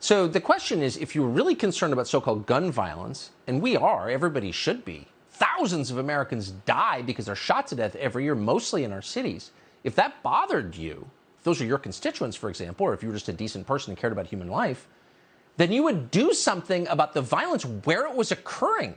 So the question is, if you're really concerned about so-called gun violence, and we are, everybody should be, thousands of Americans die because they're shot to death every year, mostly in our cities. If that bothered you, if those are your constituents, for example, or if you were just a decent person and cared about human life, then you would do something about the violence where it was occurring.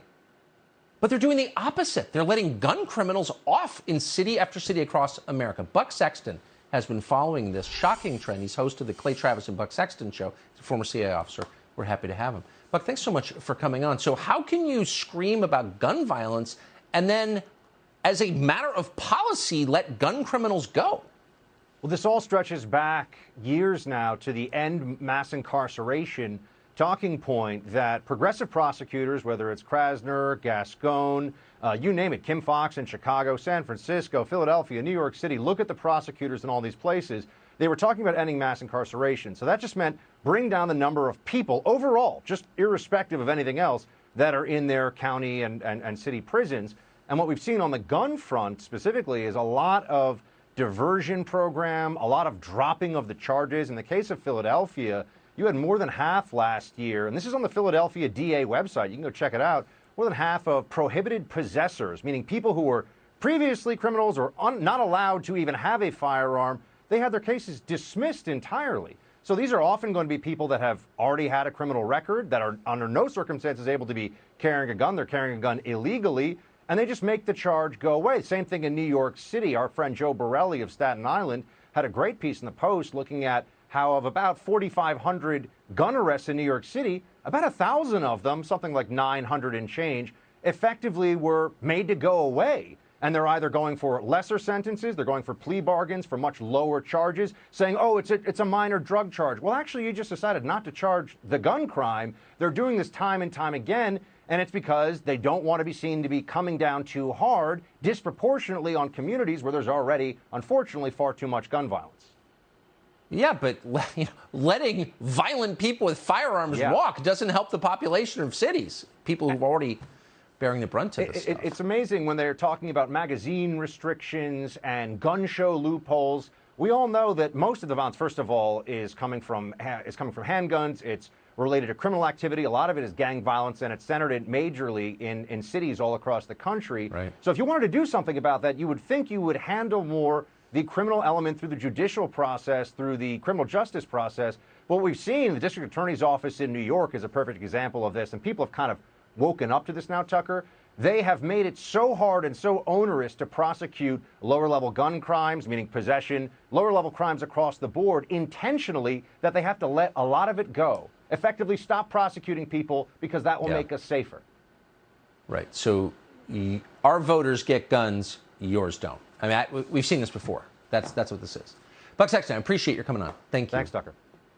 But they're doing the opposite. They're letting gun criminals off in city after city across America. Buck Sexton has been following this shocking trend. He's host of the Clay Travis and Buck Sexton show. He's a former CIA officer. We're happy to have him. Buck, thanks so much for coming on. So how can you scream about gun violence and then, as a matter of policy, let gun criminals go? Well, this all stretches back years now to the end mass incarceration talking point that progressive prosecutors, whether it's Krasner, Gascon, you name it, Kim Foxx in Chicago, San Francisco, Philadelphia, New York City, look at the prosecutors in all these places. They were talking about ending mass incarceration. So that just meant bring down the number of people overall, just irrespective of anything else, that are in their county and city prisons. And what we've seen on the gun front specifically is a lot of diversion program, a lot of dropping of the charges. In the case of Philadelphia, you had more than half last year, and this is on the Philadelphia DA website. You can go check it out. More than half of prohibited possessors, meaning people who were previously criminals or not allowed to even have a firearm, they had their cases dismissed entirely. So these are often going to be people that have already had a criminal record, that are under no circumstances able to be carrying a gun. They're carrying a gun illegally, and they just make the charge go away. Same thing in New York City. Our friend Joe Borelli of Staten Island had a great piece in the Post looking at how of about 4,500 gun arrests in New York City, about 1,000 of them, something like 900 and change, effectively were made to go away. And they're either going for lesser sentences, they're going for plea bargains for much lower charges, saying, oh, it's a minor drug charge. Well, actually, you just decided not to charge the gun crime. They're doing this time and time again, and it's because they don't want to be seen to be coming down too hard, disproportionately on communities where there's already, unfortunately, far too much gun violence. Yeah, but letting violent people with firearms walk doesn't help the population of cities, people who've already bearing the brunt of this stuff. It's amazing when they're talking about magazine restrictions and gun show loopholes. We all know that most of the violence, first of all, is coming from handguns. It's related to criminal activity. A lot of it is gang violence, and it's centered majorly in cities all across the country. Right. So if you wanted to do something about that, you would think you would handle more the criminal element through the judicial process, through the criminal justice process. What we've seen, the district attorney's office in New York is a perfect example of this, and people have kind of woken up to this now, Tucker. They have made it so hard and so onerous to prosecute lower-level gun crimes, meaning possession, lower-level crimes across the board, intentionally, that they have to let a lot of it go. Effectively stop prosecuting people because that will make us safer. Right. So our voters get guns, yours don't. I mean, we've seen this before. That's what this is. Buck Sexton, I appreciate your coming on. Thank you. Thanks, Tucker.